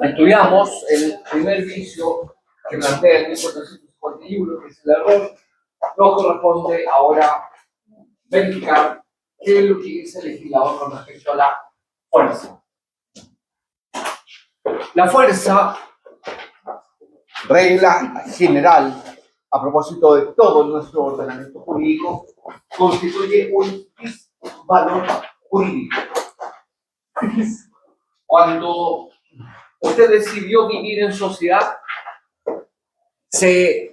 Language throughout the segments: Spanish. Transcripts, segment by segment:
estudiamos el primer vicio que plantea el 1451, que es el error, nos corresponde ahora verificar qué es lo que dice el legislador con respecto a la fuerza. La fuerza, regla general, a propósito de todo nuestro ordenamiento jurídico, constituye un valor jurídico. Cuando usted decidió vivir en sociedad, se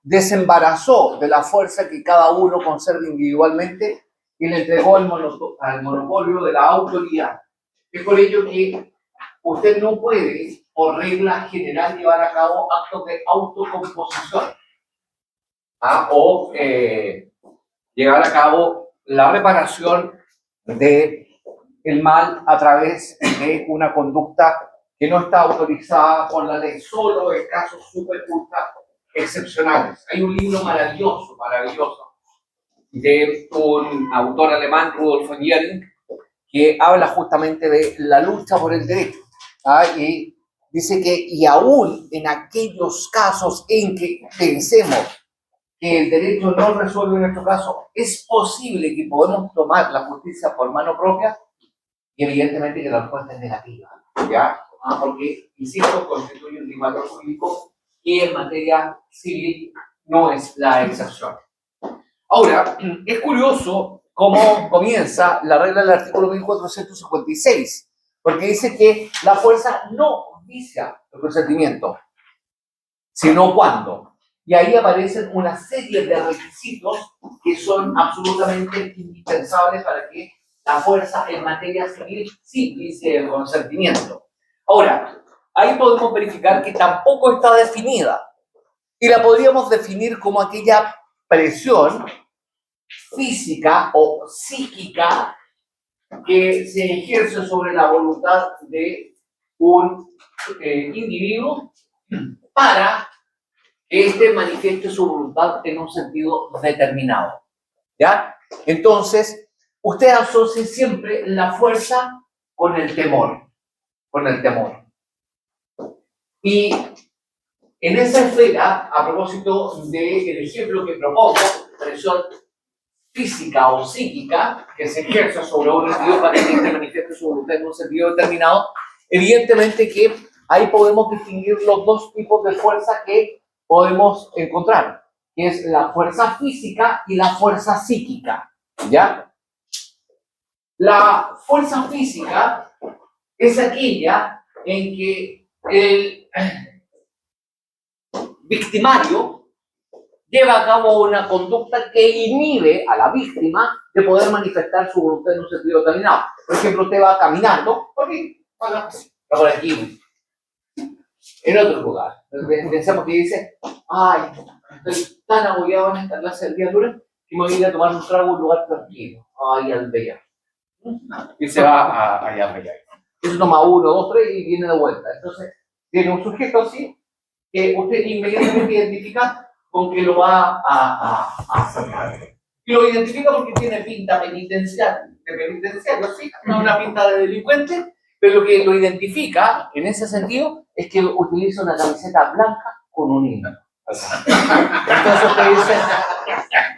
desembarazó de la fuerza que cada uno conserva individualmente y le entregó al monopolio de la autoridad. Es por ello que usted no puede, por regla general, llevar a cabo actos de autocomposición o llevar a cabo la reparación del mal a través de una conducta que no está autorizada por la ley, solo en casos super ultra excepcionales. Hay un libro maravilloso, de un autor alemán, Rudolf von Jhering, que habla justamente de la lucha por el derecho. Y dice que, y aún en aquellos casos en que pensemos que el derecho no resuelve nuestro caso, es posible que podamos tomar la justicia por mano propia, y evidentemente que la respuesta es negativa, ¿ya? Porque, insisto, constituye un valor jurídico y en materia civil no es la excepción. Ahora, es curioso cómo comienza la regla del artículo 1456, porque dice que la fuerza no vicia el consentimiento, sino cuando. Y ahí aparecen una serie de requisitos que son absolutamente indispensables para que la fuerza en materia civil sí vicie el consentimiento. Ahora, ahí podemos verificar que tampoco está definida. Y la podríamos definir como aquella presión física o psíquica que se ejerce sobre la voluntad de un individuo para que éste manifieste su voluntad en un sentido determinado. ¿Ya? Entonces, usted asocia siempre la fuerza con el temor. Y en esa esfera, a propósito del ejemplo que propongo, presión física o psíquica que se ejerce sobre un individuo para que éste manifieste su voluntad en un sentido determinado, evidentemente que ahí podemos distinguir los dos tipos de fuerza que podemos encontrar, que es la fuerza física y la fuerza psíquica, ¿ya? La fuerza física es aquella en que el victimario lleva a cabo una conducta que inhibe a la víctima de poder manifestar su voluntad en un sentido determinado. Por ejemplo, usted va caminando, por aquí, por aquí, en otro lugar. Pensamos que dice, ay, estoy tan agobiado en esta clase de criaturas que me voy a ir a tomar un trago en un lugar tranquilo. Ay, al Bellar. Y se va allá al Bellar. Eso toma 1, 2, 3 y viene de vuelta. Entonces, tiene un sujeto así que usted inmediatamente identifica con que lo va a sacar. Y lo identifica porque tiene pinta penitenciaria, ¿sí? No una pinta de delincuente, pero lo que lo identifica en ese sentido es que utiliza una camiseta blanca con un himno. Entonces usted dice,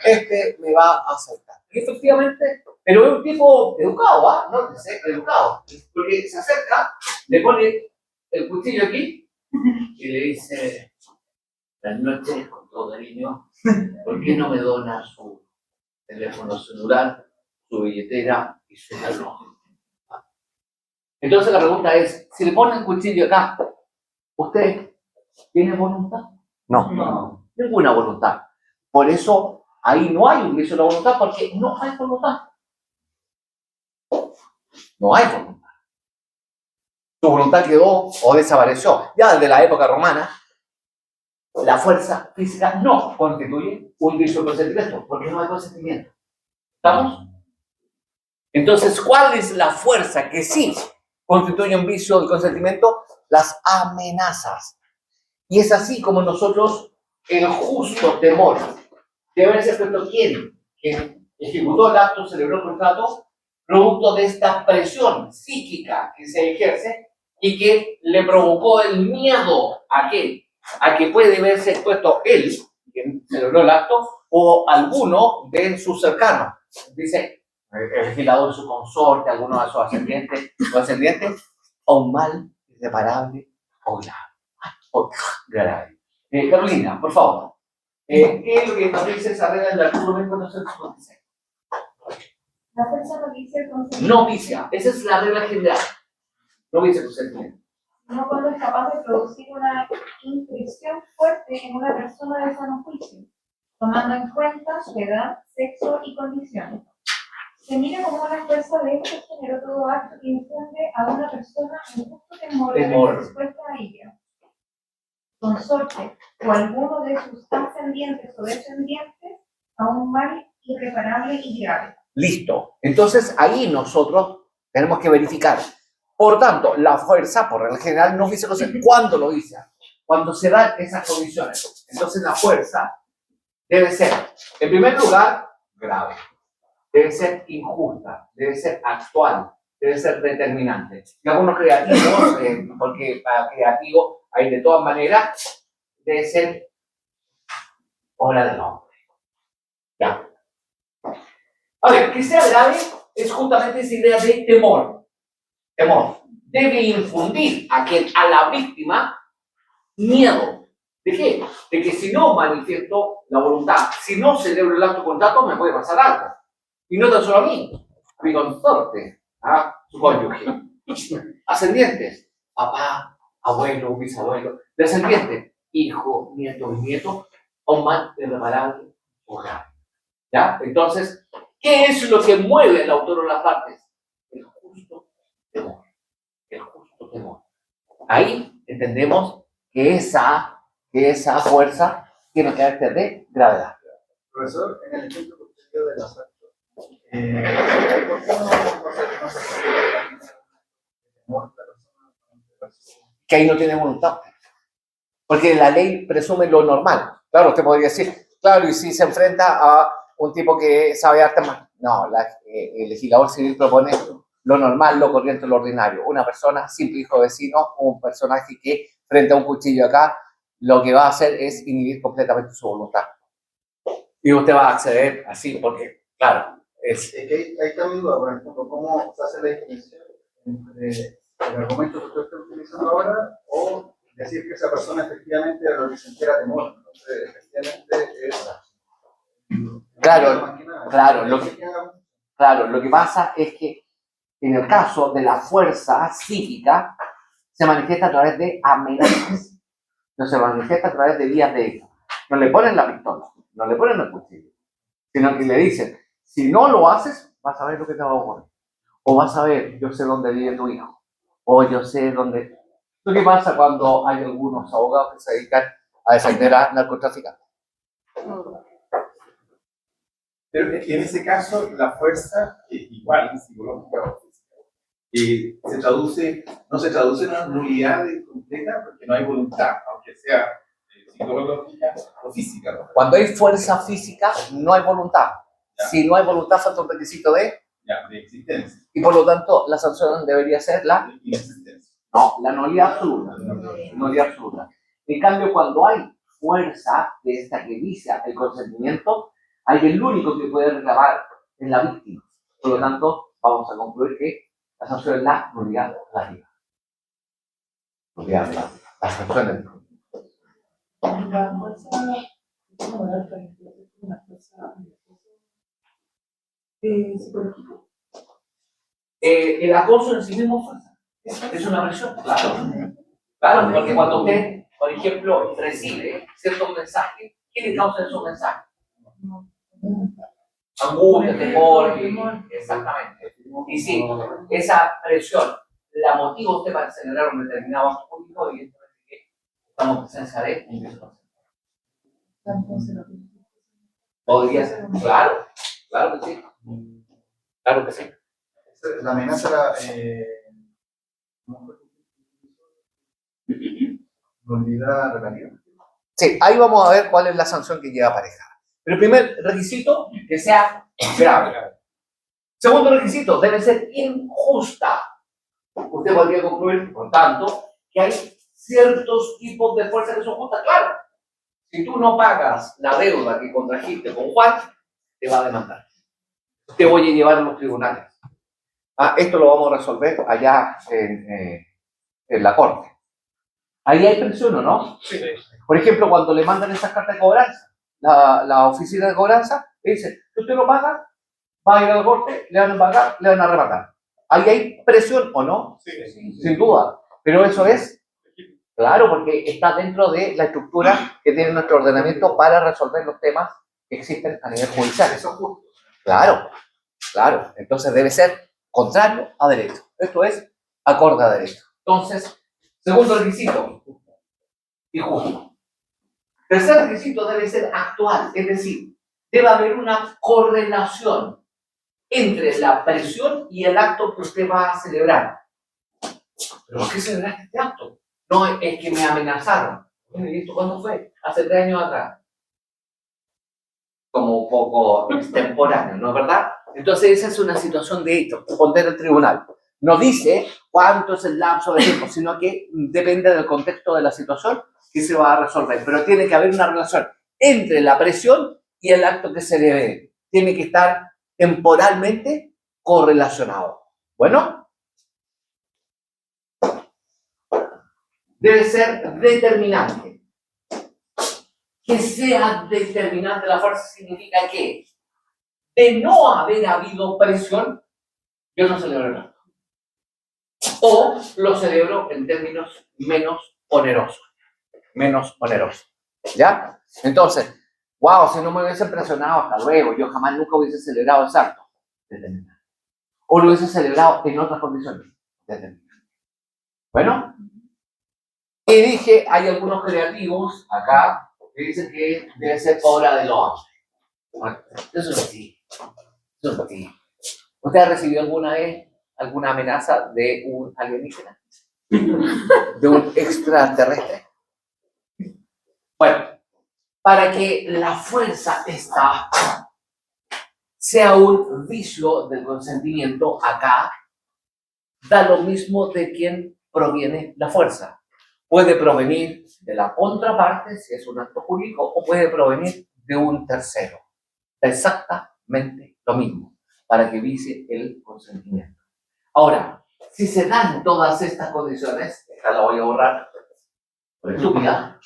este me va a acercar. Y efectivamente, pero es un tipo educado, ¿no? Educado. Porque se acerca, le pone el cuchillo aquí y le dice, buenas noches, con todo cariño, ¿por qué no me dona su teléfono celular, su billetera y su reloj? Entonces la pregunta es, si le pone el cuchillo acá, ¿usted tiene voluntad? No. Ninguna voluntad. Por eso ahí no hay un vicio de la voluntad, porque no hay voluntad. No hay voluntad. Su voluntad quedó o desapareció. Ya desde la época romana, la fuerza física no constituye un vicio de consentimiento, porque no hay consentimiento. ¿Estamos? Entonces, ¿cuál es la fuerza que sí constituye un vicio de consentimiento? Las amenazas. Y es así como nosotros, el justo temor de haberse puesto quien ejecutó el acto, celebró el contrato, producto de esta presión psíquica que se ejerce, y que le provocó el miedo ¿a qué? A que puede verse expuesto él, quien celebró el acto, o alguno de sus cercanos. Dice, el legislador, su consorte, algunos de sus ascendientes, o un mal irreparable o grave. Grave. Carolina, por favor. ¿Qué es lo que establece esa regla del artículo 1456? La fuerza no vicia el consentimiento. No vicia, esa es la regla general. No vicia el consentimiento. No cuando es capaz de producir una impresión fuerte en una persona de sano juicio, tomando en cuenta su edad, sexo y condiciones. Se mira como una fuerza de este género todo acto que infunde a una persona un justo temor de Temor. verse expuesta a ella. Consorte o alguno de sus ascendientes o descendientes a un mal irreparable y grave. Listo. Entonces ahí nosotros tenemos que verificar. Por tanto, la fuerza, por regla general, no vicia el consentimiento. ¿Cuándo lo vicia? Cuando se dan esas condiciones. Entonces la fuerza debe ser, en primer lugar, grave. Debe ser injusta, debe ser actual, debe ser determinante. Y algunos creativos, porque para creativo hay de todas maneras, debe ser obra del hombre. Ya. A ver, que sea grave es justamente esa idea de temor. Temor. Debe infundir a la víctima miedo. ¿De qué? De que si no manifiesto la voluntad, si no celebro el acto contrato, me puede pasar algo. Y no tan solo a mí, a mi consorte, a su cónyuge, ascendientes, papá, abuelo, bisabuelo, descendientes, hijo, nieto, bisnieto, o mal irreparable o grave. ¿Ya? Entonces, ¿qué es lo que mueve al autor o las partes? El justo temor. El justo temor. Ahí entendemos que esa fuerza tiene carácter de gravedad. Profesor, en el ejemplo que usted dio de las actos, ¿por qué no Que ahí no tiene voluntad. Porque la ley presume lo normal. Claro, usted podría decir, claro, y si se enfrenta a un tipo que sabe arte más. No, el legislador civil propone lo normal, lo corriente, lo ordinario. Una persona, simple hijo vecino, un personaje que frente a un cuchillo acá, lo que va a hacer es inhibir completamente su voluntad. Y usted va a acceder así, porque, claro, Es que hay también duda, por ejemplo, cómo se hace la distinción entre el argumento que usted está utilizando ahora o decir que esa persona efectivamente lo que sintiera temor. Entonces, efectivamente es. Claro, lo que pasa es que en el caso de la fuerza psíquica se manifiesta a través de amenazas, no se manifiesta a través de vías de hecho. No le ponen la pistola, no le ponen el cuchillo, sino que le dicen, si no lo haces, vas a ver lo que te va a ocurrir. O vas a ver, yo sé dónde vive tu hijo, o yo sé dónde... ¿Qué pasa cuando hay algunos abogados que se dedican a defender a narcotraficantes? Pero en ese caso, la fuerza, igual, psicológica o física, no se traduce en una nulidad completa porque no hay voluntad, aunque sea psicológica o física, ¿no? Cuando hay fuerza física, no hay voluntad. Ya. Si no hay voluntad, falta un requisito de... De existencia. Y por lo tanto, la sanción debería ser la... Inexistencia. No, la nulidad absoluta. Nulidad absoluta. En cambio, cuando hay fuerza de esta que vicia el consentimiento, hay el único que puede reclamar es la víctima. Por lo tanto, vamos a concluir que la sanción es la nulidad relativa. Nulidad relativa. La sanción es La fuerza moral, por ejemplo, es una fuerza psicológica. El acoso en sí mismo es fuerza. Es una presión, claro. Claro, porque cuando usted, por ejemplo, recibe ciertos mensajes, ¿qué le causa esos mensajes? Angustia, temor, exactamente. Y si esa presión la motiva usted para celebrar un determinado acto público, evidentemente que estamos en presencia de un desconocimiento. Podría ser, claro que sí. Claro que sí. La amenaza nulidad relativa. Sí, ahí vamos a ver cuál es la sanción que lleva aparejada. Pero el primer requisito, que sea grave. Segundo requisito, debe ser injusta. usted podría concluir, por tanto, que hay ciertos tipos de fuerza que son justas. Claro, si tú no pagas la deuda que contrajiste con Juan, te va a demandar. Te voy a llevar a los tribunales. Esto lo vamos a resolver allá en la corte. Ahí hay presión, ¿o no? Sí. Por ejemplo, cuando le mandan esas cartas de cobranza, la oficina de cobranza le dice, si usted no paga, va a ir a la corte, le van a embargar, le van a arrebatar. Ahí hay presión, ¿o no? Sí. Sin duda. Pero eso es, claro, porque está dentro de la estructura que tiene nuestro ordenamiento para resolver los temas que existen a nivel judicial. Eso es justo. Claro, claro. Entonces debe ser contrario a derecho. Esto es acorde a derecho. Entonces, segundo requisito, y justo. Tercer requisito debe ser actual, es decir, debe haber una correlación entre la presión y el acto que usted va a celebrar. ¿Pero por qué celebraste este acto? No, es que me amenazaron. ¿Y esto cuándo fue? Hace 3 años atrás. Como un poco extemporáneo, ¿no es verdad? Entonces esa es una situación de hecho, poner el tribunal. No dice cuánto es el lapso de tiempo, sino que depende del contexto de la situación que se va a resolver. Pero tiene que haber una relación entre la presión y el acto que se debe. Tiene que estar temporalmente correlacionado. Bueno, debe ser determinante. Que sea determinante la fuerza significa que de no haber habido presión, yo no celebro el acto. O lo celebro en términos menos onerosos. Menos onerosos. ¿Ya? Entonces, wow, si no me hubiesen presionado, hasta luego, yo jamás nunca hubiese celebrado ese acto. Determinante. O lo hubiese celebrado en otras condiciones. Determinante. Bueno, y dije, hay algunos creativos acá que dicen que debe ser obra del hombre. Bueno, eso es así. Eso es así. ¿Usted ha recibido alguna vez alguna amenaza de un alienígena? ¿De un extraterrestre? Bueno, para que la fuerza esta sea un vicio del consentimiento, acá da lo mismo de quién proviene la fuerza. Puede provenir de la contraparte, si es un acto jurídico, o puede provenir de un tercero. Exactamente lo mismo, para que vicie el consentimiento. Ahora, si se dan todas estas condiciones, esta la voy a borrar, por estúpida.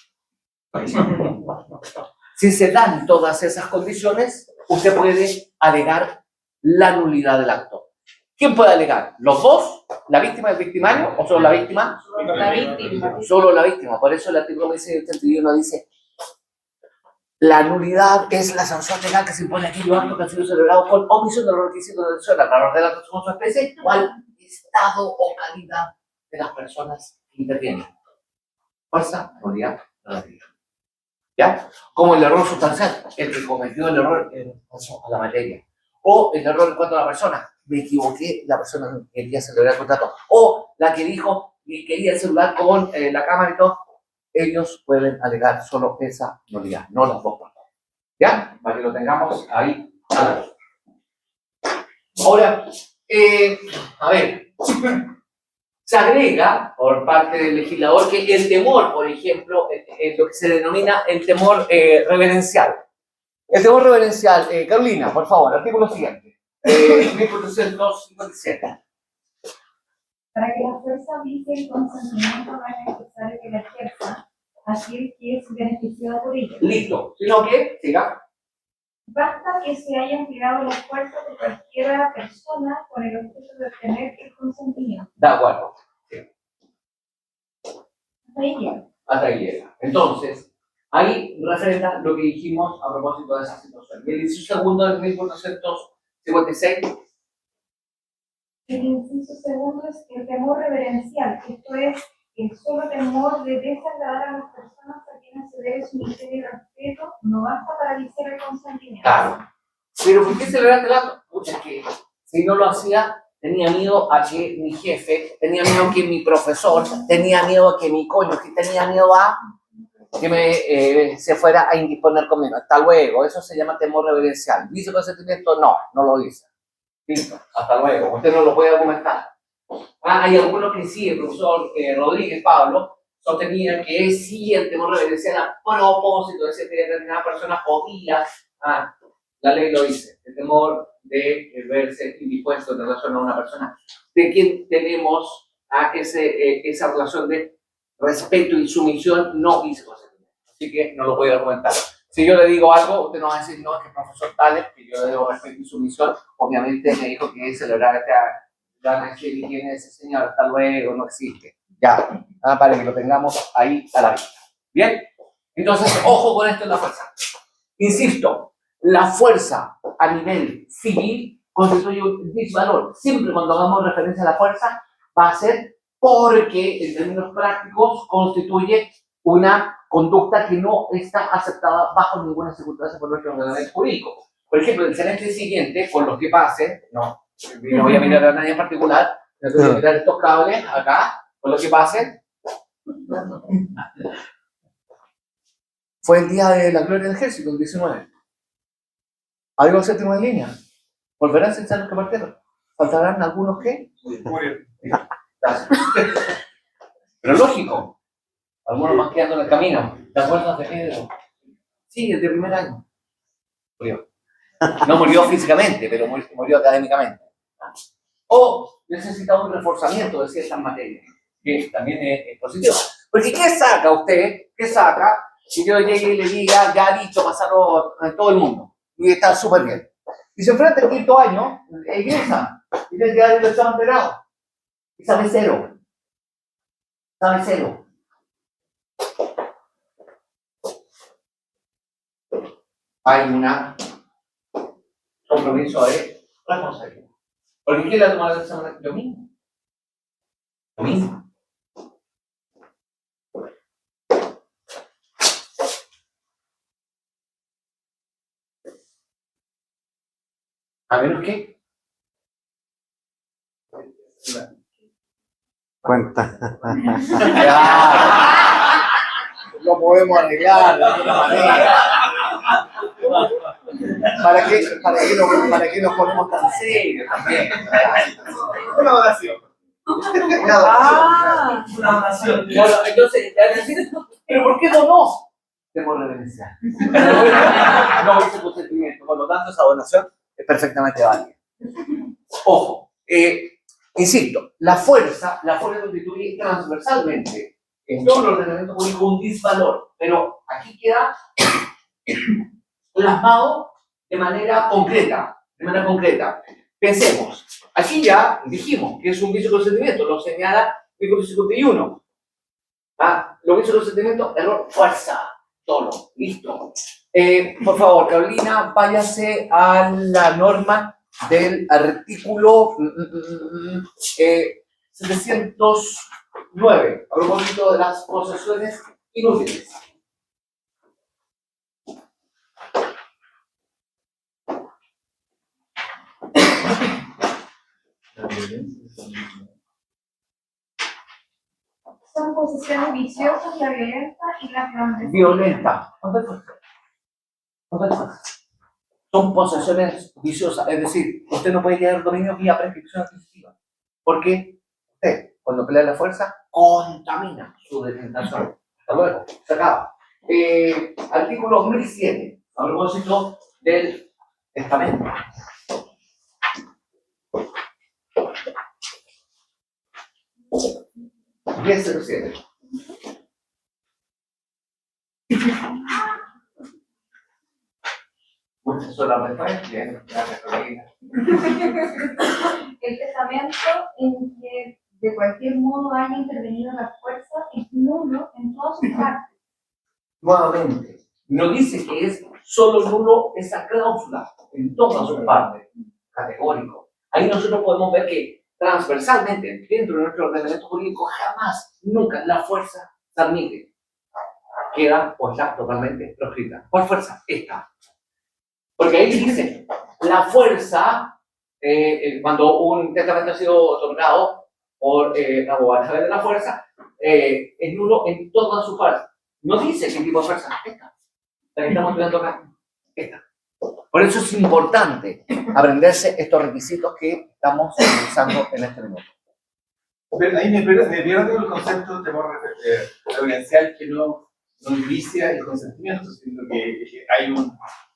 Si se dan todas esas condiciones, usted puede alegar la nulidad del acto. ¿Quién puede alegar? ¿Los dos? ¿La víctima y el victimario? ¿O solo la víctima? La víctima. Solo la víctima. Por eso el artículo 1681 dice: la nulidad es la sanción legal que se impone a aquellos actos que han sido celebrados con omisión de los requisitos de decisión a través de la con su especie o al estado o calidad de las personas que intervienen. Fuerza, nulidad, relativa. ¿Ya? Como el error sustancial, el que cometió el error en cuanto a la materia. O el error en cuanto a la persona. Me equivoqué, la persona que quería celebrar el contrato. O la que dijo que quería celular con la cámara y todo. Ellos pueden alegar solo esa nulidad, no las dos partes. ¿Ya? Para que lo tengamos ahí. Ahora, a ver, se agrega por parte del legislador que el temor, por ejemplo, es lo que se denomina el temor reverencial. El temor reverencial, Carolina, por favor, artículo siguiente. 1457. Para que la fuerza vicie el consentimiento no es necesario que la ejerza aquel que es beneficiado por ello. Listo. Sino que, siga. Basta que se haya empleado la fuerza de cualquier persona con el objeto de obtener el consentimiento. De acuerdo. Hasta ahí llega. Hasta ahí llega. Entonces, ahí refrenda lo que dijimos a propósito de esa situación. Y el inciso segundo del 1456. El inciso segundo es el temor reverencial, esto es el solo temor de desagradar a las personas a quienes se debe su miseria y respeto, no basta para viciar el consentimiento. Claro. Pero ¿por qué celebraste el acto? Pucha, que si no lo hacía, tenía miedo a que mi jefe, tenía miedo a que mi profesor, tenía miedo a que mi cónyuge, tenía miedo a que se fuera a indisponer conmigo. Hasta luego. Eso se llama temor reverencial. ¿Dice consentimiento? No, no lo dice. Listo. Hasta luego. Usted no lo puede argumentar. Hay algunos que sí, el profesor Rodríguez Pablo sostenía que sí, el temor reverencial a propósito de que determinada persona podía, la ley lo dice, el temor de verse indispuesto en relación a una persona de quien tenemos esa relación de respeto y sumisión no hice consentimiento. Así que no lo voy a argumentar. Si yo le digo algo, usted no va a decir, no, es que el profesor Tales, que yo le debo respeto y sumisión, obviamente me dijo que celebrar van a decir, ¿quién es ese señor? Hasta luego, no existe. Ya, para que lo tengamos ahí a la vista. Bien, entonces, ojo con esto en la fuerza. Insisto, la fuerza a nivel civil constituye un disvalor. Siempre cuando hagamos referencia a la fuerza, va a ser porque, en términos prácticos, constituye una conducta que no está aceptada bajo ninguna circunstancia por nuestro ordenamiento jurídico. Por ejemplo, el semestre siguiente, con los que pasen, no voy a mirar a nadie en particular, voy a mirar estos cables acá, con los que pasen. Fue el día de la gloria del ejército, el 19. ¿Algo séptimo en línea? ¿Volverán a ser los que partieron? ¿Faltarán algunos que? Pero lógico, algunos más quedando en el camino. ¿Te acuerdas de Pedro? Sí, el de primer año. Murió. No murió físicamente, pero murió académicamente. O necesita un reforzamiento de ciertas materias, que también es positivo. Porque ¿qué saca usted? ¿Qué saca si yo llegue y le diga, ya ha dicho, pasaron en todo el mundo, y está súper bien? Y se enfrenta el quinto año, ingresa, y le llega el examen de grado, y sabe cero. Sabe cero. Hay un compromiso de responsabilidad. Porque ¿quién le ha tomado el examen? Yo mismo. Yo mismo. A menos que Cuenta. lo podemos arreglar de alguna manera. ¿Para qué nos ponemos tan serios también? Una oración. Una oración. Bueno, entonces, ¿pero por qué donó? Temor reverencial. No hice consentimiento. Por lo tanto, esa donación es perfectamente válida. Ojo, insisto, la fuerza constituye transversalmente en todo el ordenamiento jurídico un disvalor, pero aquí queda plasmado de manera concreta. Pensemos, aquí ya dijimos que es un vicio de consentimiento, lo señala el Código 51. Lo vicio de consentimiento, error, fuerza, solo, listo. Por favor, Carolina, váyase a la norma del artículo 709, a propósito de las posesiones inútiles. Son posesiones viciosas, la violenta y la clandestina. Violenta. ¿Cuánto es fuerza? ¿Cuánto es fuerza? Son posesiones viciosas, es decir, usted no puede tener dominio vía prescripción adquisitiva, porque usted, cuando pelea la fuerza, contamina su detentación. Hasta luego, se acaba. Artículo 1107, a propósito del testamento. (1007). Muchas son las respuestas. Bien, gracias, Carolina. El testamento en que de cualquier modo haya intervenido la fuerza es nulo en todas sus partes. Nuevamente, no dice que es solo nulo esa cláusula en todas sus partes, categórico. Ahí nosotros podemos ver que transversalmente, dentro de nuestro ordenamiento jurídico, jamás, nunca la fuerza se admite. Queda o está totalmente proscrita. ¿Cuál fuerza? Esta. Porque ahí dice, la fuerza, cuando un testamento ha sido otorgado o a través de la fuerza, es nulo en todas sus partes. No dice qué tipo de fuerza. Esta. La que estamos estudiando acá. Esta. Por eso es importante aprenderse estos requisitos que estamos utilizando en este momento. Pero ahí me pierdo el concepto de temor referencial que no inicia el consentimiento, sino que hay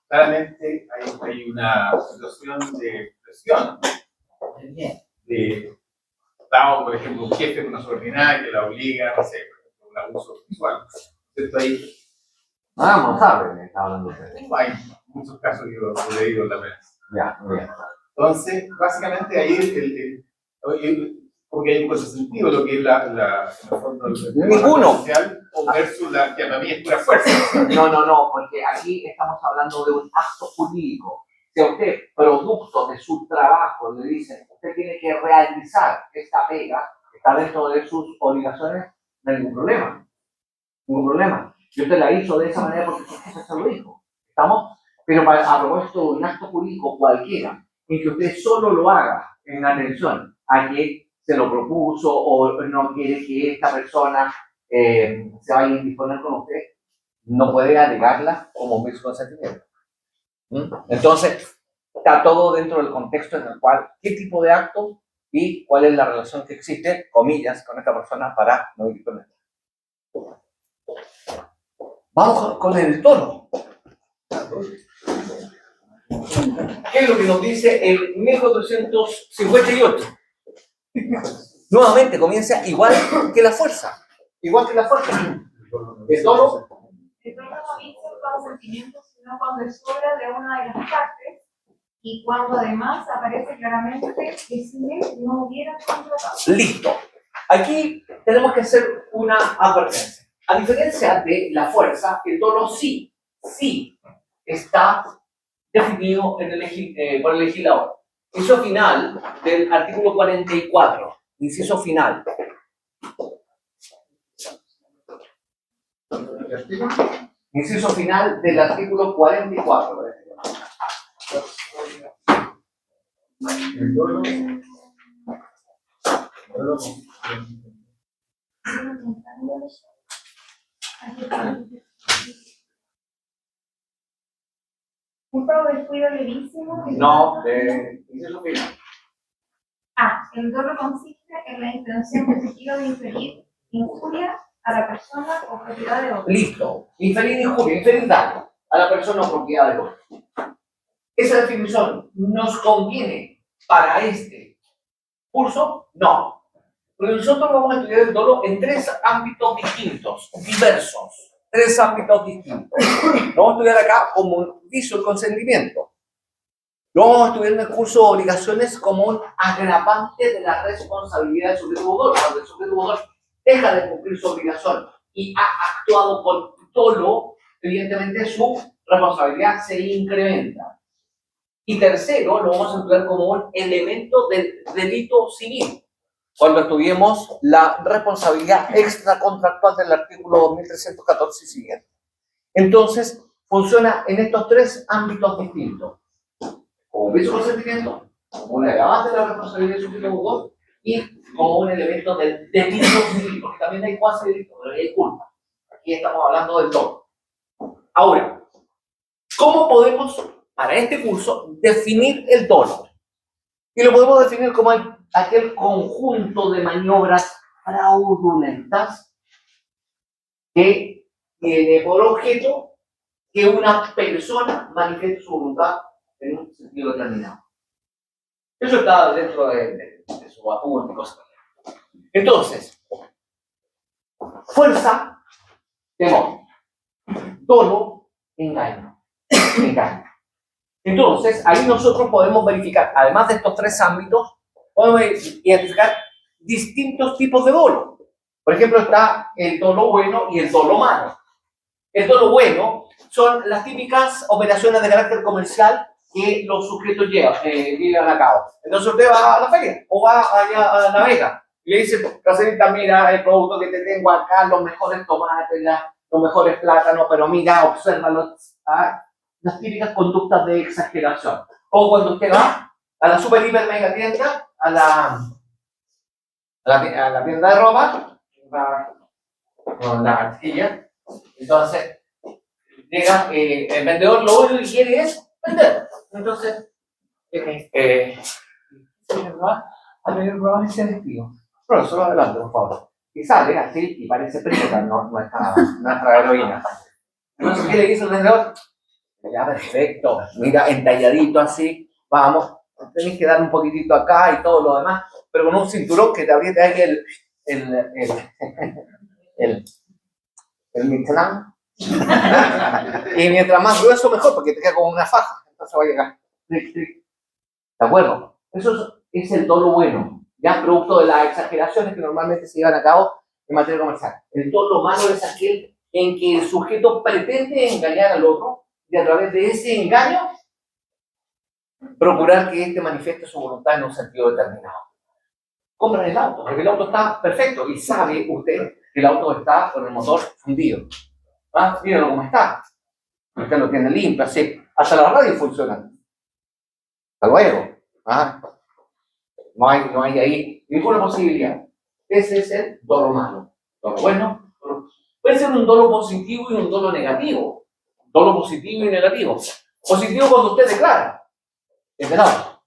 claramente hay una situación de presión, dado, por ejemplo, un jefe con una subordinada que la obliga, no sé, por ejemplo, un abuso sexual. Entonces ahí Vamos, sabe, está hablando usted. hay muchos casos que yo he leído en la prensa. Ya, muy bien. Entonces, básicamente ahí porque hay un contrasentido lo que es en el fondo, Ninguno. social versus la que para mí es pura fuerza. No, porque aquí estamos hablando de un acto jurídico. Si a usted, producto de su trabajo, le dicen, usted tiene que realizar esta pega, está dentro de sus obligaciones, no hay ningún problema. Ningún problema. Y usted la hizo de esa manera porque su jefe se lo dijo. ¿Estamos? Pero a propósito de un acto jurídico cualquiera, en que usted solo lo haga en atención a que se lo propuso o no quiere que esta persona se vaya a indisponer con usted, no puede alegarla como mis consentimientos. Entonces, está todo dentro del contexto en el cual, qué tipo de acto y cuál es la relación que existe, comillas, con esta persona para no indisponer. Vamos con el tono. ¿Qué es lo que nos dice el 1458? Nuevamente comienza igual que la fuerza. Igual que la fuerza. El tono. El tono no dice un consentimiento, sino cuando es obra de una de las partes y cuando además aparece claramente que si él no hubiera contratado. Listo. Aquí tenemos que hacer una advertencia. A diferencia de la fuerza, el tono sí está definido en por el legislador. Inciso final del artículo 44. Inciso final. Inciso final del artículo 44. El dolo. Culpa o descuido levísimo. No, inciso final. El dolo consiste en la intención positiva de inferir injuria a la persona o propiedad de otro. Listo. Inferir injuria, inferir daño a la persona o propiedad de otro. ¿Esa definición nos conviene para este curso? No. Porque nosotros vamos a estudiar el dolo en tres ámbitos distintos, diversos. Tres ámbitos distintos. Lo vamos a estudiar acá como dice el consentimiento. Lo vamos a estudiar en el curso de obligaciones como un agravante de la responsabilidad del sujeto deudor. Cuando el sujeto deudor deja de cumplir su obligación y ha actuado con dolo, evidentemente su responsabilidad se incrementa. Y tercero, lo vamos a estudiar como un elemento del delito civil, cuando estudiemos la responsabilidad extracontractual del artículo 2314 y siguiente. Entonces, funciona en estos tres ámbitos distintos. Como un vicio consentimiento, como un agravante de la responsabilidad del sujeto deudor y como un elemento del delito civil, porque también hay cuasi delito, pero hay culpa. Aquí estamos hablando del todo. Ahora, ¿cómo podemos, para este curso, definir el dolo? Y lo podemos definir como aquel conjunto de maniobras fraudulentas que tiene por objeto que una persona manifieste su voluntad en un sentido determinado. Eso está dentro de su apunte y cosas. Entonces, fuerza, temor. Dolo, engaño. Entonces, ahí nosotros podemos verificar, además de estos tres ámbitos, podemos identificar distintos tipos de dolo. Por ejemplo, está el dolo bueno y el dolo malo. El dolo bueno son las típicas operaciones de carácter comercial que los sujetos llevan a cabo. Entonces usted va a la feria o va allá a La Vega y le dice, caserita, mira el producto que te tengo acá, los mejores tomates, los mejores plátanos, pero mira, obsérvalo. Las típicas conductas de exageración. O cuando usted va a la super hiper mega tienda, a la tienda de ropa, con la artilla, entonces llega el vendedor, lo único que quiere es vender. Entonces, a ver, robar ese vestido. Pero solo adelante, por favor. Y sale así y parece preta, no es nada, nuestra heroína. Entonces, ¿qué le dice el vendedor? Ya, perfecto. Mira, entalladito así. Vamos. Tenés que dar un poquitito acá y todo lo demás, pero con un cinturón que te apriete ahí el Michelin. Y mientras más grueso, mejor, porque te queda como una faja. Entonces va a llegar. ¿De acuerdo? Eso es el dolo bueno, ya producto de las exageraciones que normalmente se llevan a cabo en materia comercial. El dolo malo es aquel en que el sujeto pretende engañar al otro y a través de ese engaño procurar que éste manifieste su voluntad en un sentido determinado. Compran el auto, porque el auto está perfecto y sabe usted que el auto está con el motor fundido. ¿Ah? Mírenlo cómo está. Usted lo tiene limpio, así. Hasta la radio funciona. Hasta luego. ¿Ah? No hay ahí ninguna posibilidad. Ese es el dolo malo. Dolo bueno. Puede ser un dolo positivo y un dolo negativo. Dolo positivo y negativo. Positivo cuando usted declara. Es del auto.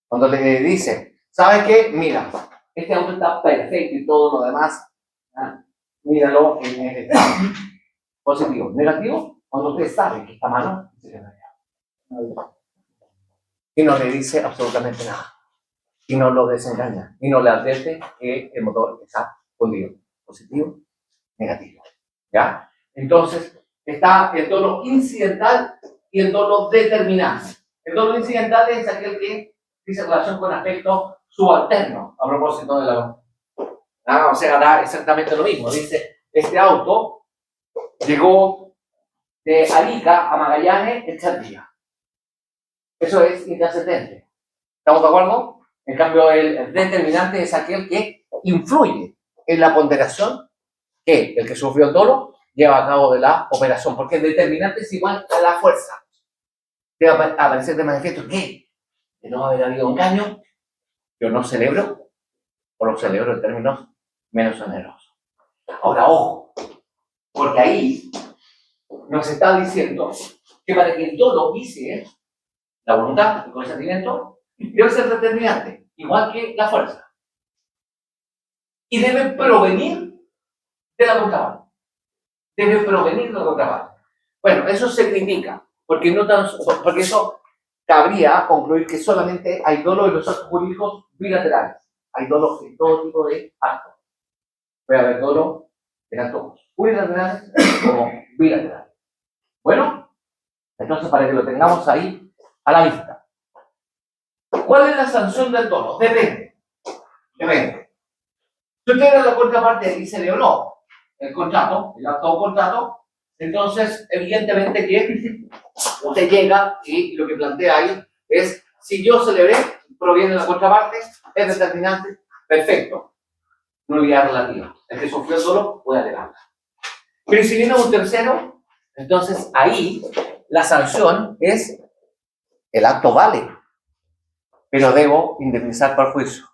Cuando le dice, ¿sabes qué? Mira, este auto está perfecto y todo lo demás, ¿ah? Míralo en el estado. Positivo. Negativo, cuando usted sabe que está malo, y no le dice absolutamente nada. Y no lo desengaña. Y no le advierte que el motor está fundido. Positivo, negativo. ¿Ya? Entonces, está el dolo incidental y el dolo determinante. El dolo incidental es aquel que dice relación con aspectos subalternos, a propósito de la... o sea, da exactamente lo mismo. Dice, este auto llegó de Arica a Magallanes en 3 días. Eso es intrascendente. ¿Estamos de acuerdo? En cambio, el determinante es aquel que influye en la ponderación que el que sufrió el dolo lleva a cabo de la operación, porque el determinante es igual a la fuerza. Debe aparecer de manifiesto que de no haber habido engaño, yo no celebro, o lo celebro en términos menos onerosos. Ahora, ojo, porque ahí nos está diciendo que para que el dolo vicie la voluntad, el consentimiento, debe ser determinante, igual que la fuerza. Y debe provenir de la contraparte. Debe provenir de la contraparte. Bueno, eso significa, porque eso cabría concluir que solamente hay dolo en los actos jurídicos bilaterales. Hay dolo en todo tipo de actos. Puede haber dolo en actos unilaterales como bilaterales. Bueno, entonces para que lo tengamos ahí a la vista. ¿Cuál es la sanción del dolo? Depende. Si usted era la contraparte y celebró el contrato, el acto de contrato, entonces evidentemente que usted llega y lo que plantea ahí es, si yo celebré, proviene de la contraparte, es determinante, perfecto. Nulidad relativa. El que sufrió el dolo puede alegarla. Pero si viene un tercero, entonces ahí la sanción es, el acto vale, pero debo indemnizar perjuicio.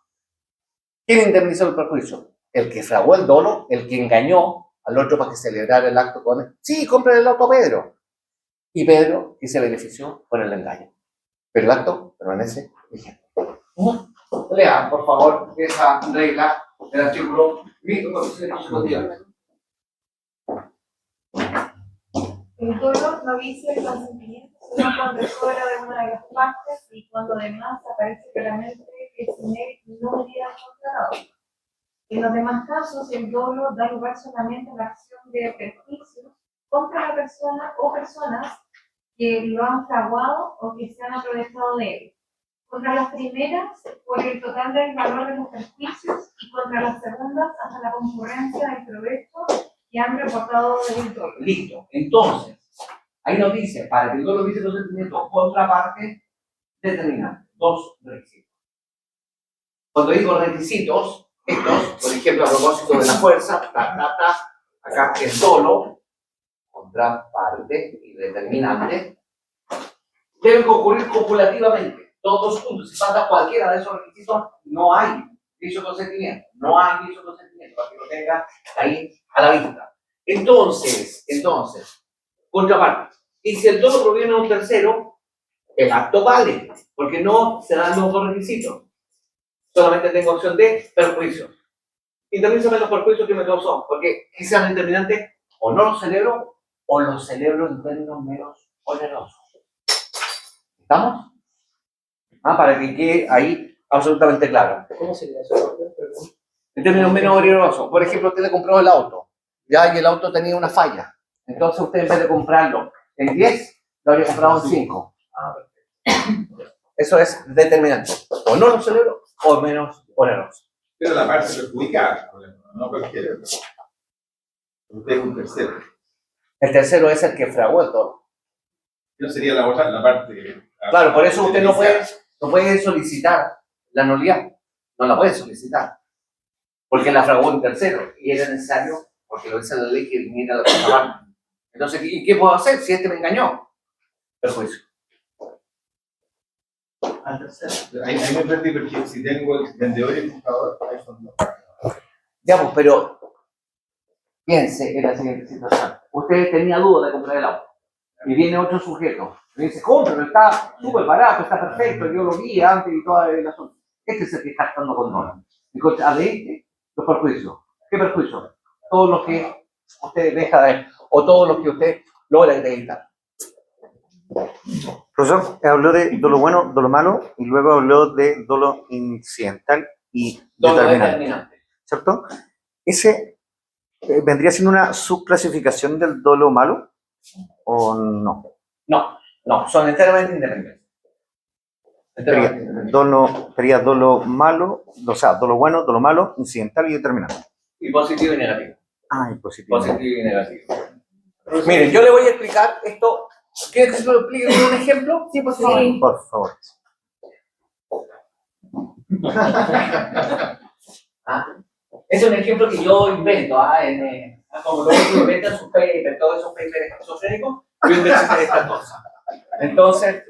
¿Quién indemnizó el perjuicio? El que fraguó el dolo, el que engañó al otro para que celebrara el acto con él. Sí, compre el auto a Pedro. Y Pedro que se benefició por el engaño. Pero el acto permanece vigente. Lean, por favor, esa regla del artículo 1452. El dolo no vicia el consentimiento, sino cuando es obra de una de las partes y cuando además aparece claramente que es no medida contratado. En los demás casos, el dolo da lugar solamente a la acción de perjuicios contra la persona o personas que lo han fraguado o que se han aprovechado de él. Contra las primeras, por el total del valor de los perjuicios, y contra las segundas, hasta la concurrencia del provecho que han reportado del dolo. Listo. Entonces, ahí nos dice, para que el dolo vicie consentimiento, contraparte determinante. 2 requisitos. Cuando digo requisitos, estos, por ejemplo, a propósito de la fuerza, acá el dolo, contraparte y determinante, deben concurrir copulativamente. Todos juntos. Si falta cualquiera de esos requisitos, no hay dicho consentimiento. No hay dicho consentimiento, para que lo tenga ahí a la vista. Entonces, contraparte. Y si el dolo proviene de un tercero, el acto vale, porque no se dan los 2 requisitos. solamente tengo opción de perjuicio. Indemnízame los perjuicios que me causó, porque quizás determinante o no los celebro o los celebro en términos menos onerosos. ¿Estamos? Para que quede ahí absolutamente claro. ¿Cómo sería eso? Perdón. En términos menos onerosos, por ejemplo, usted le compró el auto, ya, y el auto tenía una falla. Entonces usted en vez de comprarlo en 10, lo habría comprado en 5. Eso es determinante. O no lo celebro o menos oneroso. Pero la parte perjudicada, no cualquiera. Usted es un tercero. El tercero es el que fraguó el toro. No sería la otra, la parte. Claro, por eso usted no puede solicitar la nulidad. No la puede solicitar. Porque la fraguó un tercero. Y era necesario, porque lo dice la ley, que viniera la contraparte. Entonces, ¿y qué puedo hacer si este me engañó? Perjuicio. Al tercero. Ahí me perdí porque si tengo el vendedor y el comprador, ahí son dos partes. Ya, pues, pero piense en la siguiente situación. Usted tenía duda de comprar el auto. Y viene otro sujeto. Y dice, cómpralo, está súper barato, está perfecto, yo lo vi antes y todo el asunto. Este es el que está actuando con dólares. Entonces, a de este, los perjuicios. ¿Qué perjuicios? Todos los que usted deja de ver, o todos los que usted logra acreditar. Profesor, habló de dolo bueno, dolo malo, y luego habló de dolo incidental y Todo determinante, determinante. ¿cierto? ¿Ese vendría siendo una subclasificación del dolo malo o no? No, son enteramente independientes. Sería dolo malo, o sea, dolo bueno, dolo malo, incidental y determinante. Y positivo y negativo. Ah, y positivo. Positivo y negativo. Miren, yo le voy a explicar esto. ¿Quieres que se lo explique con un ejemplo? Sí, por favor. Sí. Por favor. Es un ejemplo que yo invento. Como luego que inventan sus papers, todos esos papers esquizofrénicos, yo invento estas cosas. Entonces,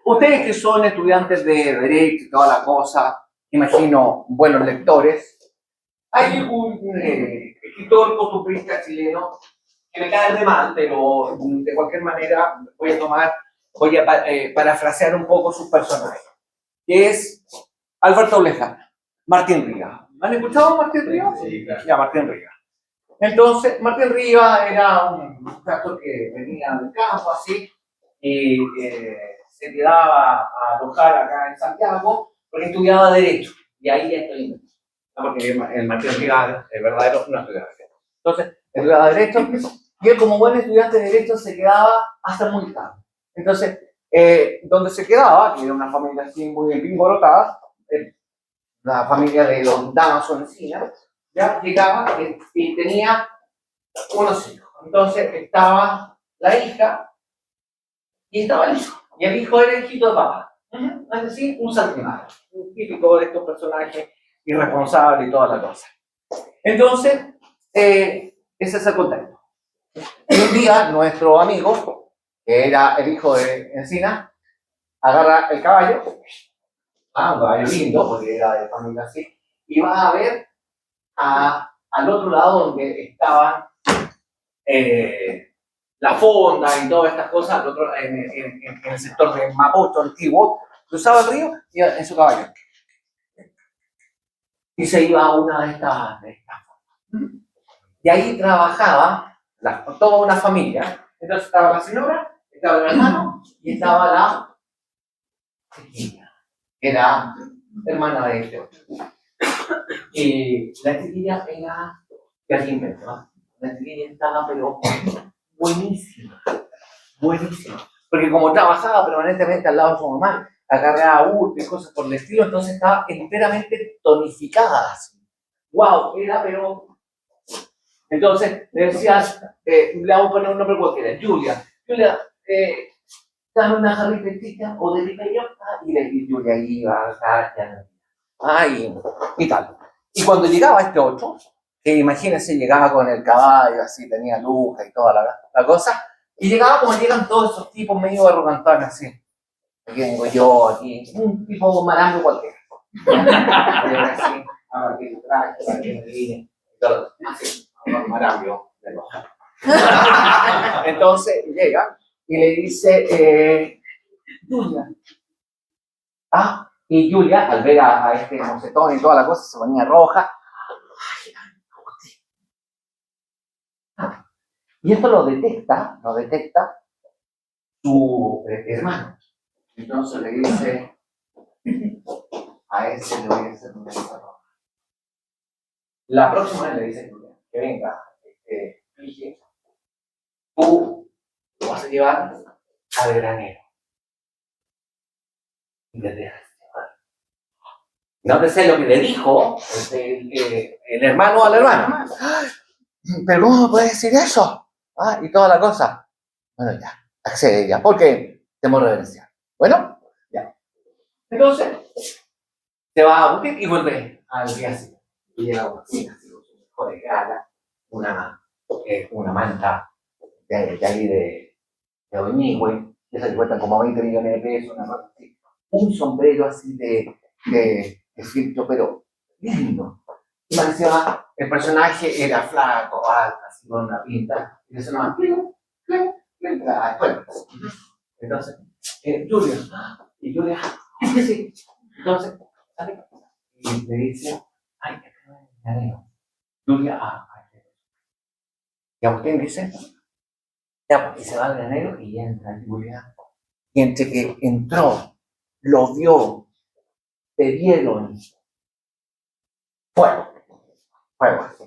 ustedes que son estudiantes de Derecho y toda la cosa, imagino buenos lectores, hay un escritor costumbrista chileno que me cae de mal, pero de cualquier manera voy a parafrasear un poco sus personajes, que es Alberto Oleja, Martín Rivas. ¿Han escuchado a Martín Rivas? Sí, claro. Ya, Martín Rivas. Entonces, Martín Rivas era un muchacho que venía del campo, así, y se quedaba a alojar acá en Santiago, porque estudiaba Derecho, y ahí ya estoy. Porque el Martín Rivas, el verdadero, no estudiaba Derecho. Entonces, estudiaba Derecho, y él como buen estudiante de Derecho se quedaba hasta muy tarde. Entonces, donde se quedaba, que era una familia así muy empingorotada, la familia de los Damaso Encina, ya llegaba y tenía unos hijos. Entonces estaba la hija y estaba el hijo. Y el hijo era el hijito de papá. Es decir, un saltimbanco, un típico de estos personajes irresponsables y toda la cosa. Entonces, ese es el contexto. Y un día, nuestro amigo, que era el hijo de Encina, agarra el caballo, un caballo lindo, porque era de familia así, y va a ver al otro lado donde estaban la fonda y todas estas cosas, en el sector de Mapocho antiguo, cruzaba el río y en su caballo. Y se iba a una de estas fondas. Y ahí trabajaba toda una familia. Entonces estaba la señora, estaba el hermano y estaba la chiquilla, que era hermana de este otro. Y la chiquilla era que aquí inventó. La chiquilla estaba, pero buenísima, buenísima. Porque como trabajaba permanentemente al lado de su mamá, agarraba urte y cosas por el estilo, entonces estaba enteramente tonificada. Así. ¡Wow! Era, pero. Entonces le decías, le vamos a poner un nombre cualquiera, Julia. Julia, dame una jarrita o de pipeyota, y Julia iba acá, y tal. Y cuando llegaba este otro, que imagínense, llegaba con el caballo, así, tenía luja y toda la cosa, y llegaba como llegan todos esos tipos medio arrogantones, así. Aquí vengo yo, aquí, un tipo marango cualquiera. Así, a que traje, a que me vine, todo, así, marango de los. Entonces llega y le dice, Julia, Y Julia, al ver a este mocetón y toda la cosa, se ponía roja. Y esto lo detecta su hermano. Entonces le dice, a ese le voy a hacer una cosa roja. La próxima vez le dice Julia, que venga, Ligia, tú lo vas a llevar al granero. Y le dejas llevar. No te sé lo que le dijo el hermano al hermano. ¿Pero cómo puede decir eso? Y toda la cosa. Bueno, ya, accede ella, porque temor reverencial. Bueno, ya. Entonces, se va a Agustín y vuelve al día siguiente. Y llega a Agustín así con su mejor de gala, una manta de ahí de Oñigüe, que se le cuestan como 20 millones de pesos, una cosa así. Un sombrero así de filtro, pero lindo. Y me decía, el personaje era flaco, alto, así con una pinta, y eso no, entonces, Julia, y Julia, sí, entonces, ¿sale? Y le dice, ay, que te Julia, y Agustín dice, ya, y se va al granero y entra Julia, y entre que entró, lo vio, te vieron, fuego, así.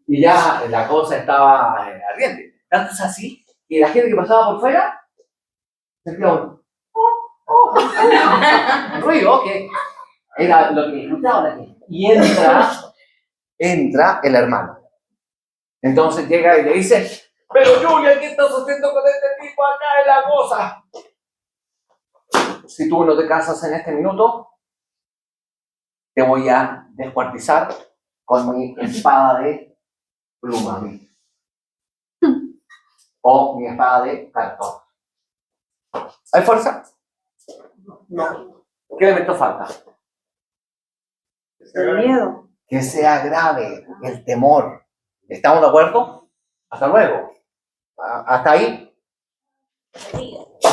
Y ya la cosa estaba ardiente. Tanto es así que la gente que pasaba por fuera sentía un ruido que era lo que escuchaba la gente. Y entra el hermano. Entonces llega y le dice, pero Julia, ¿qué estás haciendo con este tipo acá en la cosa? Si tú no te casas en este minuto, te voy a descuartizar con mi espada de pluma. O mi espada de cartón. ¿Hay fuerza? No. ¿Qué elemento falta? El miedo. Que sea grave el temor. ¿Estamos de acuerdo? Hasta luego. Hasta ahí.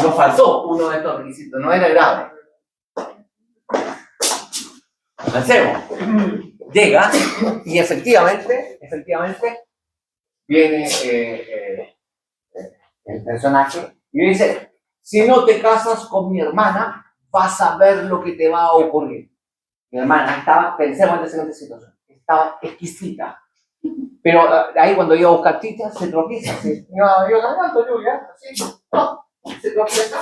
Nos faltó uno de estos requisitos. No era grave. Avancemos. Llega y efectivamente viene el personaje y dice, si no te casas con mi hermana, vas a ver lo que te va a ocurrir. Mi hermana estaba, pensemos en la siguiente situación, estaba exquisita. Pero ahí cuando iba a buscar chicha, se tropieza. Yo ganando, Julia, así, no, se tropieza.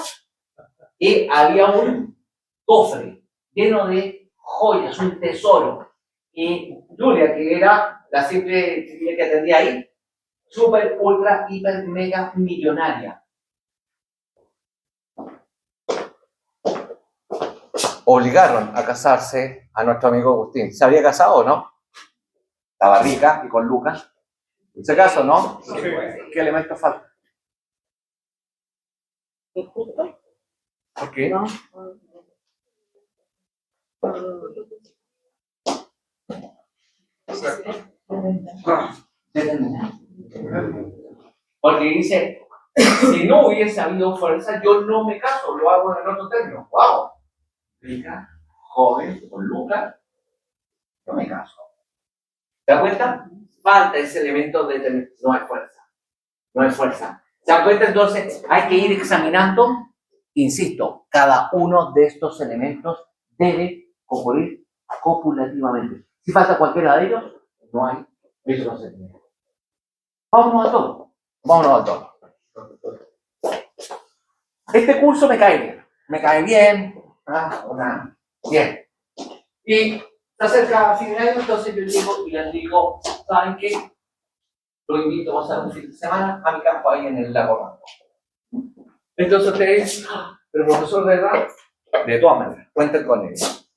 Y había un cofre lleno de joyas, un tesoro. Y Julia, que era la simple chiquilla que atendía ahí, super, ultra, hiper, mega millonaria. Obligaron a casarse a nuestro amigo Agustín. ¿Se había casado o no? Estaba rica y con Lucas. ¿En ese caso, no? Sí. ¿Qué elemento falta? ¿Por qué? No. Porque dice, si no hubiese habido fuerza, yo no me caso, lo hago en el otro término. ¡Wow! Rica, joven, con Lucas, no me caso. ¿Te das cuenta? Falta ese elemento de no hay fuerza. No hay fuerza. ¿Se dan cuenta? Entonces, hay que ir examinando, insisto, cada uno de estos elementos debe ocurrir copulativamente. Si falta cualquiera de ellos, no hay eso consentimiento. Vámonos a todo. Este curso me cae bien, bien. Y se acerca a fin de año, entonces yo llego y les digo, ¿saben qué? Lo invito a pasar un fin de semana a mi campo ahí en el lago Ranco. Entonces ustedes, pero profesor, de verdad, de todas maneras, cuenten con él.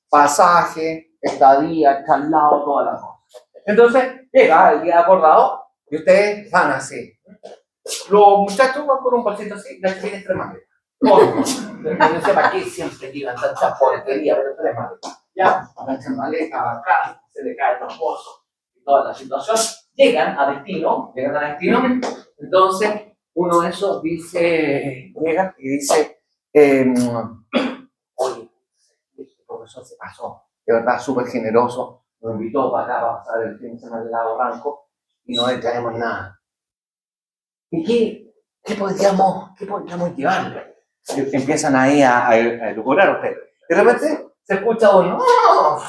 Pasaje, estadía, charlado, toda la cosa. Entonces llega el día acordado y ustedes van así. Los muchachos van con un bolsito así, la chiquilla es 3 maletas. No sé para qué siempre llevan tanta porquería, pero 3 maletas. Ya, la maleta acá, se le cae los pozos y toda la situación. Llegan a destino, entonces uno de esos dice, llega y dice, oye, profesor se pasó, de verdad, súper generoso, nos invitó para acá para pasar el fin de semana del lago Ranco y no le traemos nada. ¿Y qué podríamos llevarle? Empiezan ahí a elucubrar ustedes. De repente se escucha uno, ¡oh!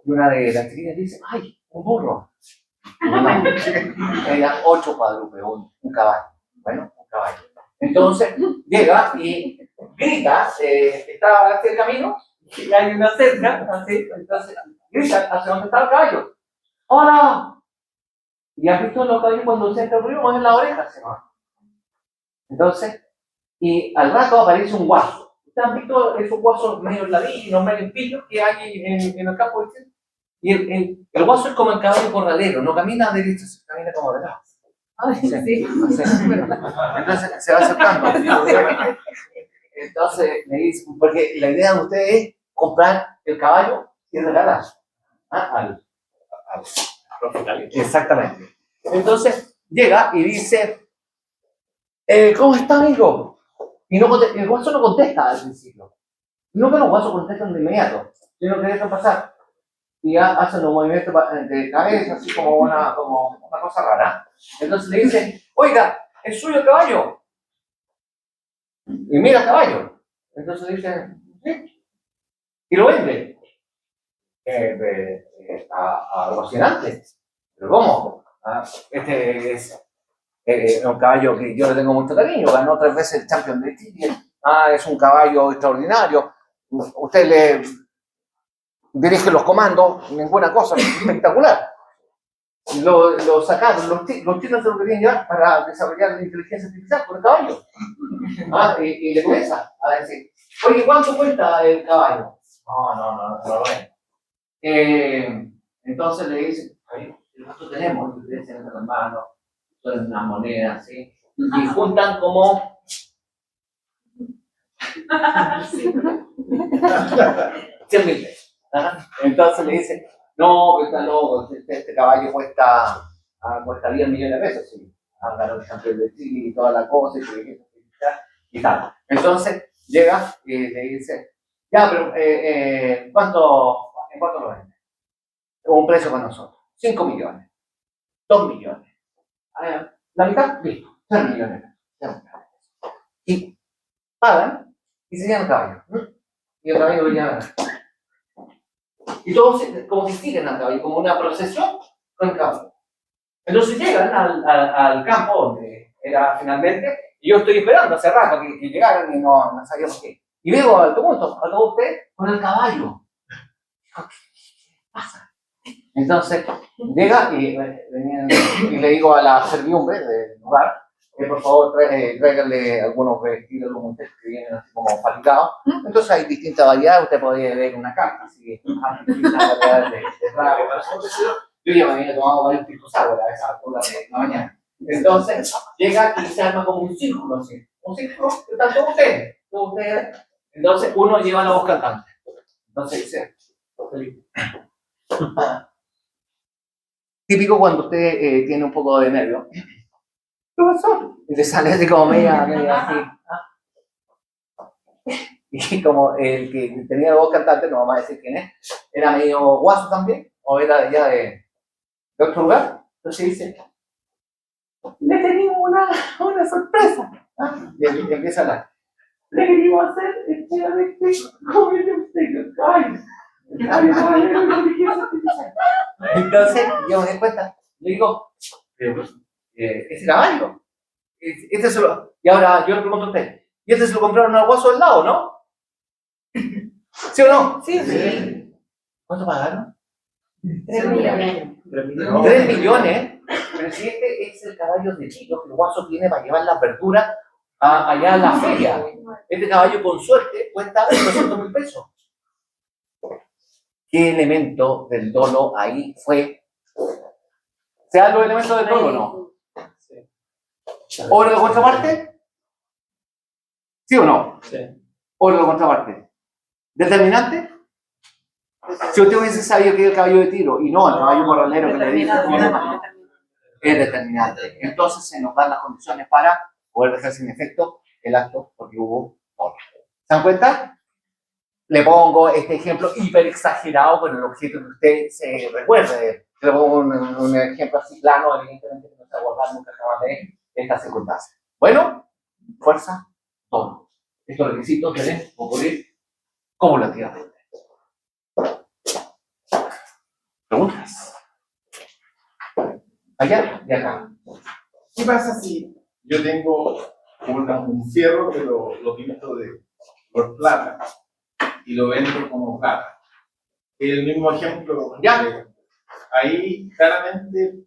Y una de las chiquillas dice, ¡ay, un burro! No, eran 8 cuadrúpedos, un caballo. Bueno, un caballo. Entonces llega y grita, está hacia el camino, y hay una cerca, así, entonces grita hacia donde está el caballo. ¡Hola! Y has visto los caballos cuando se entra el ruido, en la oreja, se va. Entonces, y al rato aparece un guaso. ¿Ustedes han visto esos guasos medio ladinos, medio pillos que hay en el campo? Y el guaso es como el caballo corralero, no camina derecho, camina como de lado. Sí. Entonces se va acercando. Entonces me dice, porque la idea de ustedes es comprar el caballo y regalar al propietario. Exactamente. Entonces llega y dice, ¿cómo está, amigo? Y el guaso no contesta al principio. No que los guasos contestan de inmediato, sino que dejan pasar. Y ya hacen un movimiento de cabeza, así como una cosa rara. Entonces le dicen, oiga, ¿es suyo el caballo? Y mira el caballo. Entonces le dicen, sí. Y lo vende. A Rocinante. ¿Pero cómo? Este es un caballo que yo le tengo mucho cariño. Ganó 3 veces el Champion de Chile. Es un caballo extraordinario. Usted le dirige los comandos, ninguna cosa, espectacular. Lo sacaron, los chinos se lo querían llevar para desarrollar la inteligencia artificial por el caballo. Y le comienza a decir, oye, ¿cuánto cuesta el caballo? No lo ven. Entonces le dicen, oye, nosotros tenemos, y le dicen entre las manos, son unas monedas, ¿sí? Y juntan como 100.000 pesos. Entonces le dicen, no, está loco, este caballo cuesta 10 millones de pesos, sí. Ganó el campeón de Chile y toda la cosa, y tal. Entonces llega y le dice, ya, pero ¿en cuánto lo vende? Un precio con nosotros, 5 millones, 2 millones. La mitad, listo, 3 millones. Y pagan y se llevan el caballo. Y el caballo lo llevan. Y todos como si siguen al caballo, como una procesión con el caballo. Entonces llegan al campo donde era finalmente, y yo estoy esperando hace rato que llegaran y no sabía por qué. Y veo a todos ustedes con el caballo. ¿Qué pasa? Entonces llega y le digo a la servidumbre del lugar que por favor tráiganle algunos vestidos como ustedes que vienen así como fatigados. Entonces hay distintas variedades, usted podría ver una carta, así que hay distintas variedades de tragos. Yo ya me había tomado varios piscos agua a esa altura de la mañana. Entonces llega y se arma como un círculo así. Un círculo que están todos ustedes. Entonces uno lleva la voz cantante. Entonces dice, típico cuando usted tiene un poco de nervio. Profesor, y le sale así como media así. Y como el que tenía la voz cantante, no vamos a decir quién es, era medio guaso también, o era ya de otro lugar. Entonces dice, le tenemos una sorpresa. Y empieza a hablar. Le queríamos hacer como el de usted, entonces yo me di cuenta, le digo, pero ese caballo, y ahora yo le pregunto a usted, ¿y este se lo compraron al guaso del lado, no? ¿Sí o no? Sí. ¿Cuánto pagaron? 3 millones. 3 millones. Pero si este es el caballo de Chilo que el guaso tiene para llevar la verdura allá a la feria. Este caballo con suerte cuesta 200.000 pesos. ¿Qué elemento del dolo ahí fue? ¿Se dan los elementos del dolo o no? ¿Oro de contraparte? ¿Sí o no? Sí. ¿Oro de contraparte? ¿Determinante? Si usted hubiese sabido que era el caballo de tiro y no el caballo corralero que le dice es determinante. Entonces se nos dan las condiciones para poder dejar sin efecto el acto porque hubo oro. ¿Se dan cuenta? Le pongo este ejemplo hiper exagerado con el objeto que usted se recuerde. Le pongo un ejemplo así plano, evidentemente que no se va a guardar nunca jamás de esta circunstancia. Bueno, fuerza, todo. Estos requisitos deben ocurrir cumulativamente. ¿Preguntas? Allá y acá. ¿Qué pasa si yo tengo un fierro que lo pinto de color plata y lo vendo como plata? El mismo ejemplo. Ya. Ahí claramente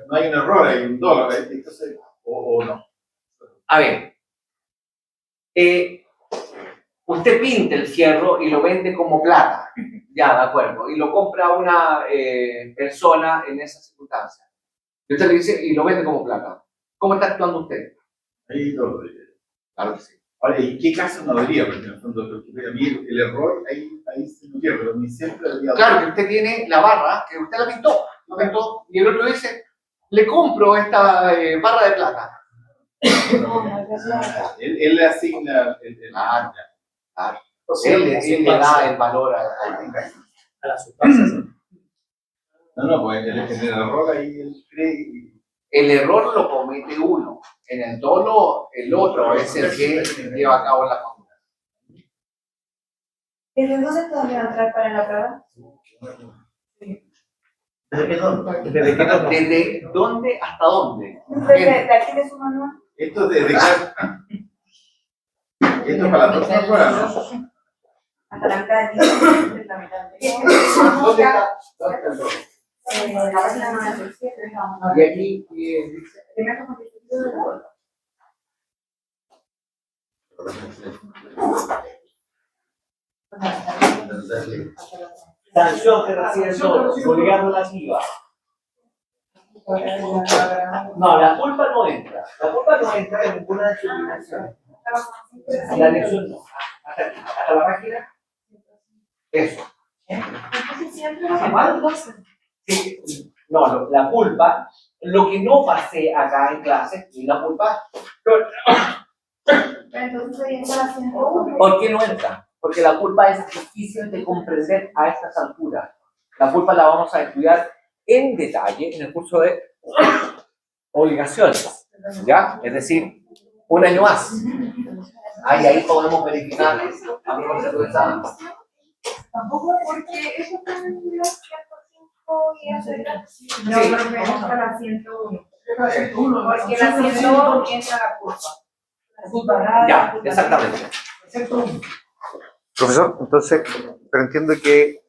no hay un error, hay un dólar, entonces, o no. A ver, usted pinta el fierro y lo vende como plata, ya, de acuerdo, y lo compra una persona en esa circunstancia. Y usted le dice, y lo vende como plata. ¿Cómo está actuando usted? Ahí lo Claro que sí. Ahora, ¿y qué caso no habría? Porque en el fondo, porque a mí el error ahí se lo pierde, pero a mí siempre habría. Claro que usted tiene la barra, que usted la pintó, y el otro dice, le compro esta barra de plata. Él le asigna Claro. Él le da el valor a la sustancia. No, pues el error ahí él cree. El error lo comete uno. En el dolo, el otro es el que lleva a cabo la conducta. ¿Desde dónde podría entrar para la prueba? ¿Desde dónde hasta dónde? ¿De aquí de su manual? Esto es de cada. Esto es para las dos pruebas, ¿no? Hasta la mitad de la mitad de ¿Dónde está? ¿Dónde está el dolo? la página 97, digamos. Y aquí dice. Primer competitivo de la Sanción que recibe el dolo, obligando la activa. No, la culpa no entra. La culpa no entra en ninguna de sus dimensiones. La lección no. Hasta la página. Eso. Entonces siempre va a ser Sí, no, la culpa, lo que no pasé acá en clase, es la culpa. entonces ahí está la 101. ¿Por qué no entra? Porque la culpa es difícil de comprender a estas alturas. La culpa la vamos a estudiar en detalle en el curso de obligaciones, ¿ya? Es decir, un año más. Ahí podemos verificar a mi concepto de examen. Tampoco porque eso está en los 105 y eso era. No, Sí. pero me gusta la 101. Porque la 101 entra la culpa. Ya, exactamente. Profesor, entonces, pero entiendo que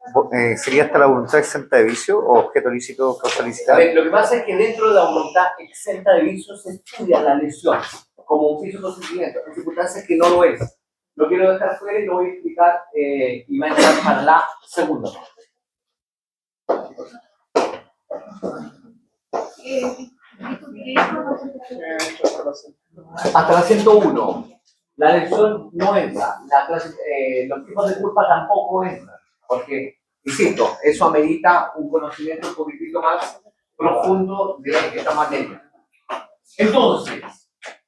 sería hasta la voluntad exenta de vicio o objeto lícito, causa A lícita. ver, lo que pasa es que dentro de la voluntad exenta de vicio se estudia la lesión como un vicio consentimiento, en circunstancias que no lo es. Lo quiero dejar fuera y lo voy a explicar y va a entrar para la segunda parte. Hasta la 101. La lesión no entra. Los tipos de culpa tampoco entran. Porque, insisto, eso amerita un conocimiento un poquitito más profundo de esta materia. Entonces,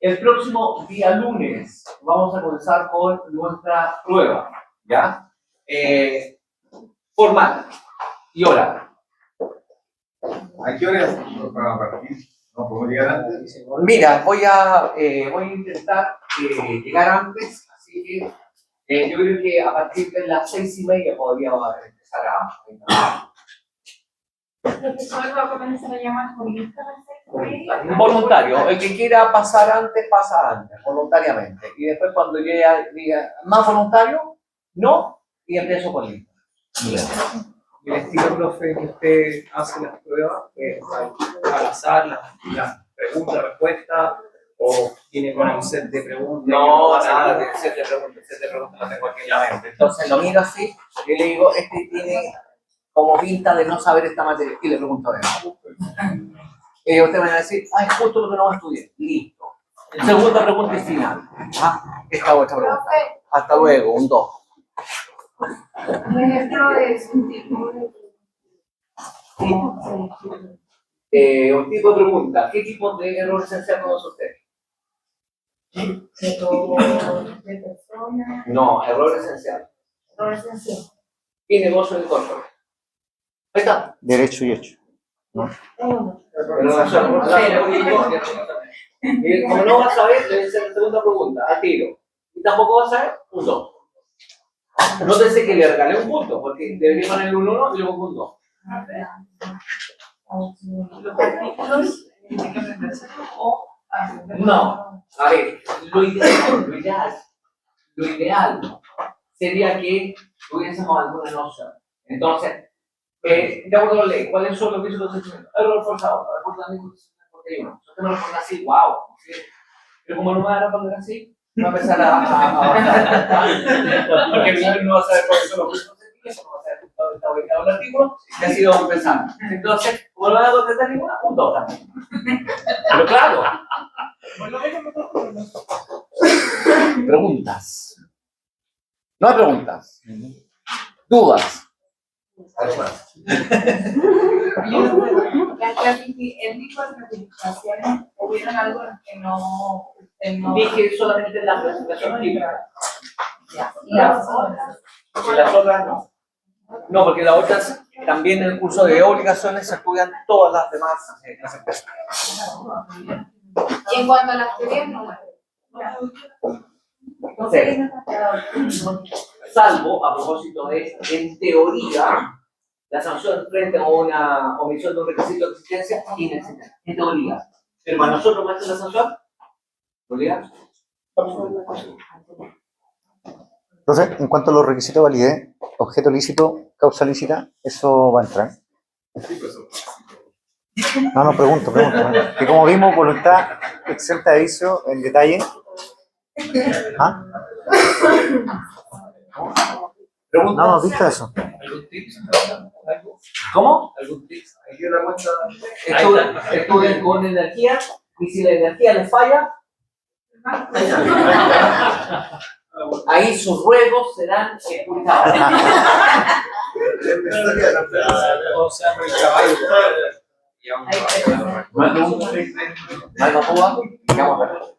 el próximo día lunes vamos a comenzar con nuestra prueba, ¿ya? Formal y oral. ¿A qué hora para partir? No podemos llegar antes. Mira, voy a intentar llegar antes, así que yo creo que a partir de las 6:30 podríamos empezar a El profesor va a comenzar a llamar por lista a las 6:30. voluntario. El que quiera pasar antes, pasa antes, voluntariamente. Y después cuando yo ya diga, ¿más voluntario? No, y empiezo por lista. El estilo, profe, que usted hace las pruebas, al azar, las preguntas, respuestas, o tiene con un set de preguntas. No, nada, de set de preguntas no tengo aquí en la mente. Entonces lo miro así y le digo, este tiene como pinta de no saber esta materia. Y le pregunto a él. Y usted me va a decir, ah, es justo lo que no estudié. Listo. Segunda pregunta y final. Ah, esta otra pregunta. Hasta luego, un 2. Un ejemplo de un tipo de. Un tipo de pregunta. ¿Qué tipo de error esencial conoce usted? De persona. No, error esencial. y negocio en corporate. Ahí está. Derecho y hecho. Y como no vas a ver, le voy a hacer la segunda pregunta, a tiro. Y tampoco vas a ver, un 2. Nótese que le regalé un punto, porque debería poner un 1 y luego un 2. Los artículos indican el versículo o No, a ver, lo ideal sería que tuviésemos alguna noción. Entonces, de acuerdo a la ley, ¿cuáles son los vicios de procedimiento? Error forzado, reportamiento 41. Si usted me lo pone así, wow. ¿Sí? Pero como no me van a poner así, va a empezar a bajar. Porque el no va a saber cuáles son los vicios de procedimiento, no va a saber dónde está ubicado el artículo, y así vamos a empezar. Entonces, como no van a contestar ninguna, un 2 también. Pero claro. Preguntas. No hay preguntas. Dudas. el tipo de clasificaciones hubieron algo que no. Dije solamente la clasificación química. Y las otras. Y las otras no. No, porque las otras también en el curso de obligaciones se estudian todas las demás clasificaciones. Y en cuanto a las teorías, no. Salvo, a propósito de, en teoría, la sanción frente a una omisión de un requisito de existencia inexistente. En teoría. Pero para nosotros, ¿cuál es la sanción? ¿Obliga? Entonces, en cuanto a los requisitos de validez, objeto lícito, causa lícita, ¿eso va a entrar? No, pregunto. Que como vimos, voluntad exenta de vicio en detalle. ¿Ah? No, ¿viste eso? ¿Algún tips? ¿Cómo? ¿Algún tips? Estudien con energía y si la energía les falla, ahí sus ruegos serán escuchados. O sea, el caballo. ¿Más preguntas? ¿Más vapor? Vamos a ver.